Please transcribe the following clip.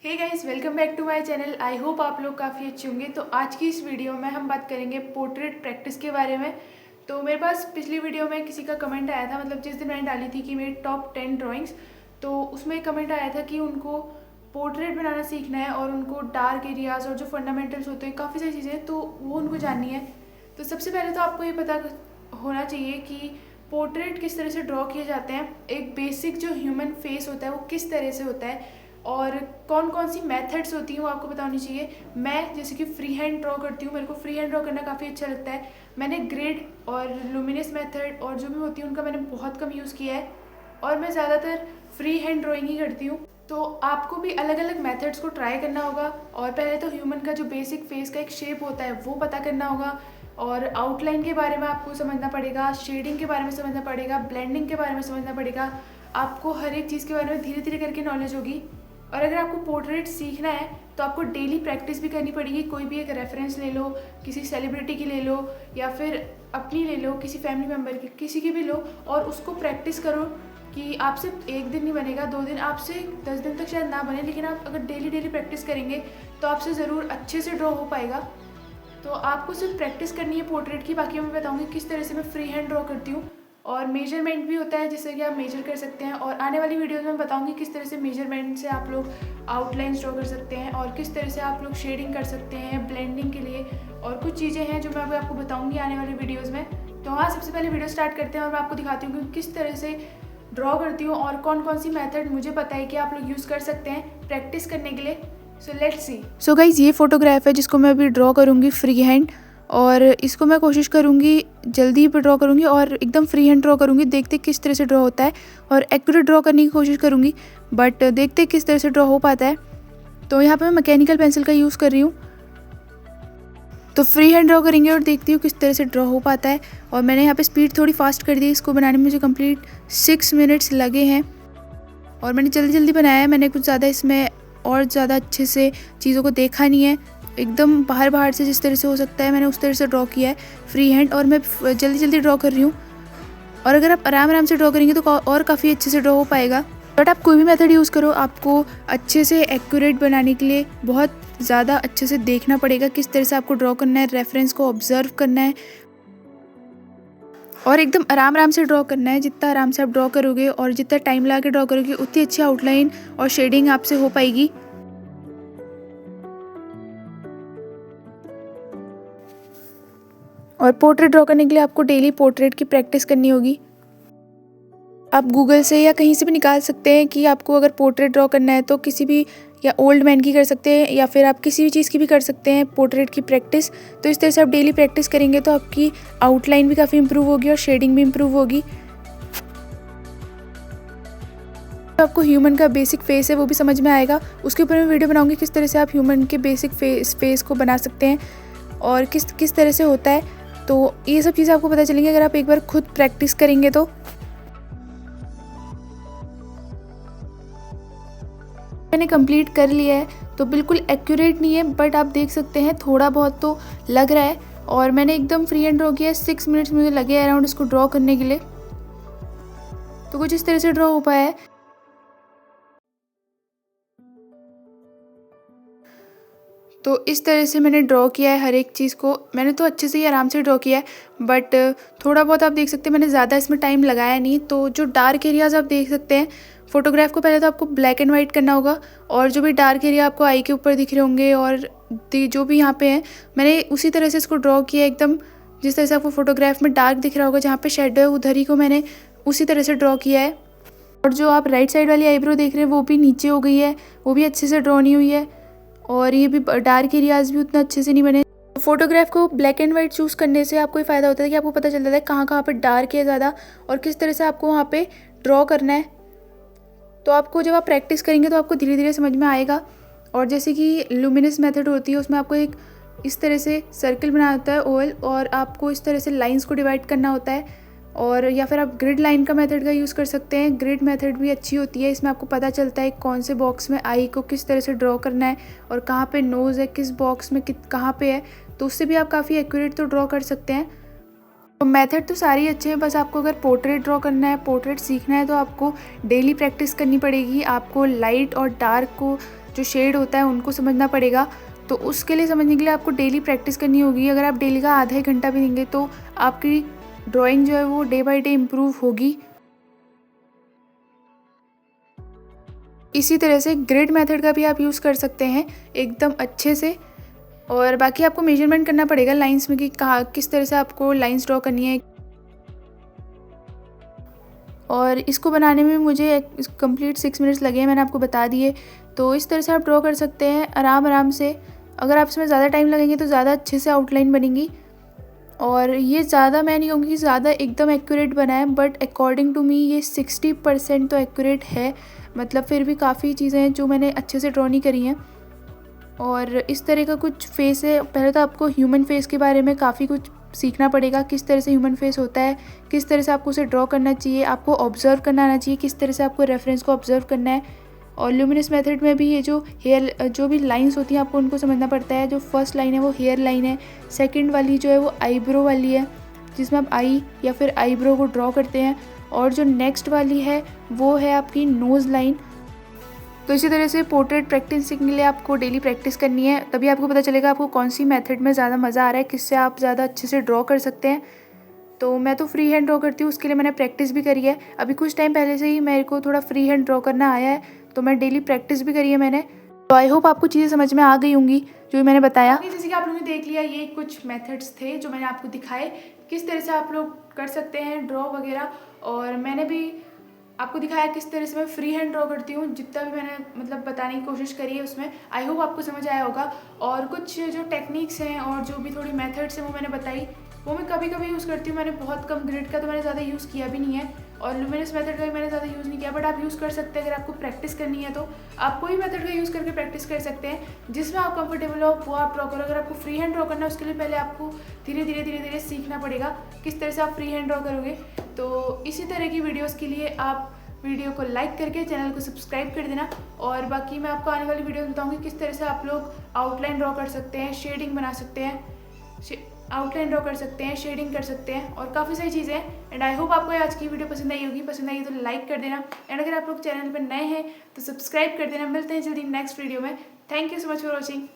Hey guys, welcome back to my channel. I hope आप लोग काफ़ी अच्छे होंगे। तो आज की इस वीडियो में हम बात करेंगे पोर्ट्रेट प्रैक्टिस के बारे में। तो मेरे पास पिछली वीडियो में किसी का कमेंट आया था, मतलब जिस दिन मैंने डाली थी कि मेरी टॉप 10 ड्राइंग्स, तो उसमें कमेंट आया था कि उनको पोर्ट्रेट बनाना सीखना है और उनको डार्क एरियाज़ और जो फंडामेंटल्स होते हैं, काफ़ी सारी चीज़ें, तो वो उनको जाननी है। तो सबसे पहले तो आपको ये पता होना चाहिए कि पोर्ट्रेट किस तरह से ड्रॉ किए जाते हैं। एक बेसिक जो ह्यूमन फेस होता है वो किस तरह से होता है और कौन कौन सी मेथड्स होती हैं वो आपको पता होनी चाहिए। मैं जैसे कि फ्री हैंड ड्रॉ करती हूँ, मेरे को फ्री हैंड ड्रॉ करना काफ़ी अच्छा लगता है। मैंने ग्रिड और लुमिनस मेथड और जो भी होती है उनका मैंने बहुत कम यूज़ किया है और मैं ज़्यादातर फ्री हैंड ड्राइंग ही करती हूँ। तो आपको भी अलग अलग मेथड्स को ट्राई करना होगा और पहले तो ह्यूमन का जो बेसिक फेस का एक शेप होता है वो पता करना होगा और आउटलाइन के बारे में आपको समझना पड़ेगा, शेडिंग के बारे में समझना पड़ेगा, ब्लेंडिंग के बारे में समझना पड़ेगा। आपको हर एक चीज़ के बारे में धीरे धीरे करके नॉलेज होगी। और अगर आपको पोर्ट्रेट सीखना है तो आपको डेली प्रैक्टिस भी करनी पड़ेगी। कोई भी एक रेफरेंस ले लो, किसी सेलिब्रिटी की ले लो या फिर अपनी ले लो, किसी फैमिली मेम्बर की, किसी की भी लो और उसको प्रैक्टिस करो कि आपसे एक दिन नहीं बनेगा, 2 दिन, आपसे 10 दिन तक शायद ना बने, लेकिन आप अगर डेली डेली प्रैक्टिस करेंगे तो आपसे ज़रूर अच्छे से ड्रॉ हो पाएगा। तो आपको सिर्फ प्रैक्टिस करनी है पोर्ट्रेट की। बाकी मैं बताऊँगी किस तरह से मैं फ्री हैंड ड्रॉ करती हूँ और मेजरमेंट भी होता है जिससे कि आप मेजर कर सकते हैं। और आने वाली वीडियोस में बताऊंगी किस तरह से मेजरमेंट से आप लोग आउटलाइंस ड्रॉ कर सकते हैं और किस तरह से आप लोग शेडिंग कर सकते हैं ब्लेंडिंग के लिए। और कुछ चीज़ें हैं जो मैं अभी आपको बताऊंगी आने वाली वीडियोज़ में। तो हाँ, सबसे पहले वीडियो स्टार्ट करते हैं और मैं आपको दिखाती हूँ कि किस तरह से ड्रॉ करती हूँ और कौन कौन सी मेथड मुझे पता है कि आप लोग यूज़ कर सकते हैं प्रैक्टिस करने के लिए। So let's see. So guys, ये फोटोग्राफ है जिसको मैं अभी ड्रॉ करूँगी फ्री हैंड और इसको मैं कोशिश करूँगी जल्दी पे ड्रॉ करूँगी और एकदम फ्री हैंड ड्रॉ करूँगी। देखते किस तरह से ड्रॉ होता है और एक्यूरेट ड्रॉ करने की कोशिश करूँगी, बट देखते किस तरह से ड्रॉ हो पाता है। तो यहाँ पे मैं मैकेनिकल पेंसिल का यूज़ कर रही हूँ। तो फ्री हैंड ड्रॉ करेंगे और देखती हूँ किस तरह से ड्रॉ हो पाता है। और मैंने यहाँ पे स्पीड थोड़ी फास्ट कर दी। इसको बनाने में मुझे कंप्लीट 6 मिनट्स लगे हैं और मैंने जल्दी जल्दी बनाया है। मैंने कुछ ज़्यादा इसमें और ज़्यादा अच्छे से चीज़ों को देखा नहीं है, एकदम बाहर बाहर से जिस तरह से हो सकता है मैंने उस तरह से ड्रॉ किया है फ्री हैंड। और मैं जल्दी जल्दी ड्रॉ कर रही हूँ और अगर आप आराम आराम से ड्रॉ करेंगे तो और काफ़ी अच्छे से ड्रॉ हो पाएगा। बट आप कोई भी मेथड यूज़ करो, आपको अच्छे से एक्यूरेट बनाने के लिए बहुत ज़्यादा अच्छे से देखना पड़ेगा किस तरह से आपको ड्रॉ करना है, रेफरेंस को ऑब्जर्व करना है और एकदम आराम आराम से ड्रॉ करना है। जितना आराम से आप ड्रॉ करोगे और जितना टाइम लगा के ड्रॉ करोगे उतनी अच्छी आउटलाइन और शेडिंग आपसे हो पाएगी। और पोर्ट्रेट ड्रॉ करने के लिए आपको डेली पोर्ट्रेट की प्रैक्टिस करनी होगी। आप गूगल से या कहीं से भी निकाल सकते हैं कि आपको अगर पोर्ट्रेट ड्रॉ करना है तो किसी भी, या ओल्ड मैन की कर सकते हैं या फिर आप किसी भी चीज़ की भी कर सकते हैं पोर्ट्रेट की प्रैक्टिस। तो इस तरह से आप डेली प्रैक्टिस करेंगे तो आपकी आउटलाइन भी काफ़ी इंप्रूव होगी और शेडिंग भी इंप्रूव होगी। तो आपको ह्यूमन का बेसिक फेस है वो भी समझ में आएगा। उसके ऊपर मैं वीडियो बनाऊंगी किस तरह से आप ह्यूमन के बेसिक फेस को बना सकते हैं और किस तरह से होता है। तो ये सब चीज़ें आपको पता चलेंगी अगर आप एक बार खुद प्रैक्टिस करेंगे तो। मैंने कंप्लीट कर लिया है, तो बिल्कुल एक्यूरेट नहीं है बट आप देख सकते हैं थोड़ा बहुत तो लग रहा है। और मैंने एकदम फ्री हैंड ड्रॉ किया है, 6 मिनट्स मुझे लगे अराउंड इसको ड्रॉ करने के लिए। तो कुछ इस तरह से ड्रॉ हो पाया है। तो इस तरह से मैंने ड्रॉ किया है हर एक चीज़ को। मैंने तो अच्छे से ही आराम से ड्रॉ किया है बट थोड़ा बहुत आप देख सकते हैं मैंने ज़्यादा इसमें टाइम लगाया नहीं। तो जो डार्क एरियाज़ आप देख सकते हैं, फोटोग्राफ को पहले तो आपको ब्लैक एंड वाइट करना होगा और जो भी डार्क एरिया आपको आई के ऊपर दिख रहे होंगे और जो भी यहाँ पे हैं, मैंने उसी तरह से इसको ड्रॉ किया एकदम जिस तरह से आपको फोटोग्राफ में डार्क दिख रहा होगा, जहाँ पे शेडो है उधर ही को मैंने उसी तरह से ड्रॉ किया है। और जो आप राइट साइड वाली आईब्रो देख रहे हैं वो भी नीचे हो गई है, वो भी अच्छे से ड्रॉ नहीं हुई है और ये भी डार्क एरियाज़ भी उतना अच्छे से नहीं बने। फोटोग्राफ को ब्लैक एंड वाइट चूज़ करने से आपको ये फ़ायदा होता है कि आपको पता चलता है कहाँ कहाँ पे डार्क है ज़्यादा और किस तरह से आपको वहाँ पे ड्रॉ करना है। तो आपको जब आप प्रैक्टिस करेंगे तो आपको धीरे धीरे समझ में आएगा। और जैसे कि लुमिनस मेथड होती है उसमें आपको एक इस तरह से सर्कल बनाना होता है ओवल और आपको इस तरह से लाइंस को डिवाइड करना होता है। और या फिर आप ग्रिड लाइन का मेथड का यूज़ कर सकते हैं। ग्रिड मेथड भी अच्छी होती है, इसमें आपको पता चलता है कौन से बॉक्स में आई को किस तरह से ड्रॉ करना है और कहाँ पे नोज़ है, किस बॉक्स में कहाँ पे है। तो उससे भी आप काफ़ी एक्यूरेट तो ड्रॉ कर सकते हैं। तो मेथड तो सारे ही अच्छे हैं, बस आपको अगर पोर्ट्रेट ड्रॉ करना है, पोर्ट्रेट सीखना है तो आपको डेली प्रैक्टिस करनी पड़ेगी। आपको लाइट और डार्क को जो शेड होता है उनको समझना पड़ेगा। तो उसके लिए समझने के लिए आपको डेली प्रैक्टिस करनी होगी। अगर आप डेली का आधा ही घंटा भी देंगे तो आपकी ड्राइंग जो है वो डे बाय डे इम्प्रूव होगी। इसी तरह से ग्रिड मेथड का भी आप यूज़ कर सकते हैं एकदम अच्छे से। और बाकी आपको मेजरमेंट करना पड़ेगा लाइंस में कि कहाँ किस तरह से आपको लाइंस ड्रॉ करनी है। और इसको बनाने में मुझे कंप्लीट 6 मिनट्स लगे हैं, मैंने आपको बता दिए। तो इस तरह से आप ड्रॉ कर सकते हैं आराम से। अगर आप इसमें ज़्यादा टाइम लगेंगे तो ज़्यादा अच्छे से आउटलाइन बनेंगी। और ये ज़्यादा मैं नहीं कहूँगी कि ज़्यादा एकदम एक्यूरेट बना है, बट अकॉर्डिंग टू मी ये 60% तो एक्यूरेट है। मतलब फिर भी काफ़ी चीज़ें हैं जो मैंने अच्छे से ड्रॉ नहीं करी हैं। और इस तरह का कुछ फेस है। पहले तो आपको ह्यूमन फेस के बारे में काफ़ी कुछ सीखना पड़ेगा, किस तरह से ह्यूमन फेस होता है, किस तरह से आपको उसे ड्रॉ करना चाहिए, आपको ऑब्जर्व करना आना चाहिए, किस तरह से आपको रेफरेंस को ऑब्जर्व करना है। और ल्यूमिनस मेथड में भी ये जो भी लाइंस होती हैं आपको उनको समझना पड़ता है। जो फर्स्ट लाइन है वो हेयर लाइन है, सेकंड वाली जो है वो आईब्रो वाली है जिसमें आप आई या फिर आईब्रो को ड्रॉ करते हैं, और जो नेक्स्ट वाली है वो है आपकी नोज़ लाइन। तो इसी तरह से पोर्ट्रेट प्रैक्टिस सीखने के लिए आपको डेली प्रैक्टिस करनी है, तभी आपको पता चलेगा आपको कौन सी मेथड में ज़्यादा मज़ा आ रहा है, किससे आप ज़्यादा अच्छे से ड्रॉ कर सकते हैं। तो मैं तो फ्री हैंड ड्रॉ करती हूँ, उसके लिए मैंने प्रैक्टिस भी करी है। अभी कुछ टाइम पहले से ही मेरे को थोड़ा फ्री हैंड ड्रॉ करना आया है, तो मैं डेली प्रैक्टिस भी करी है मैंने। तो आई होप आपको चीज़ें समझ में आ गई होंगी जो मैंने बताया। जैसे कि आप लोगों ने देख लिया, ये कुछ मेथड्स थे जो मैंने आपको दिखाए किस तरह से आप लोग कर सकते हैं ड्रॉ वगैरह। और मैंने भी आपको दिखाया किस तरह से मैं फ्री हैंड ड्रॉ करती हूँ। जितना भी मैंने मतलब बताने की कोशिश करी है उसमें आई होप आपको समझ आया होगा। और कुछ जो टेक्निक्स हैं और जो भी थोड़ी मेथड्स हैं वो मैंने बताई, वो मैं कभी कभी यूज़ करती हूँ। मैंने बहुत कम, ग्रिड का तो मैंने ज़्यादा यूज़ किया भी नहीं है और ल्यूमिनस मेथड का भी मैंने ज़्यादा यूज़ नहीं किया, बट आप यूज़ कर सकते हैं। अगर आपको प्रैक्टिस करनी है तो आप कोई मेथड का यूज़ करके प्रैक्टिस कर सकते हैं, जिसमें आप कंफर्टेबल हो वो आप ड्रॉ करो। अगर आपको फ्री हैंड ड्रॉ करना है उसके लिए पहले आपको धीरे धीरे सीखना पड़ेगा किस तरह से आप फ्री हैंड ड्रॉ करोगे। तो इसी तरह की वीडियोज़ के लिए आप वीडियो को लाइक करके चैनल को सब्सक्राइब कर देना। और बाकी मैं आपको आने वाली वीडियो में बताऊंगी किस तरह से आप लोग आउटलाइन ड्रॉ कर सकते हैं, शेडिंग बना सकते हैं, आउटलाइन ड्रॉ कर सकते हैं, शेडिंग कर सकते हैं और काफ़ी सारी चीज़ें हैं। एंड आई होप आपको आज की वीडियो पसंद आई होगी। पसंद आई तो लाइक कर देना, एंड अगर आप लोग चैनल पर नए हैं तो सब्सक्राइब कर देना। मिलते हैं जल्दी नेक्स्ट वीडियो में। Thank you so much for watching.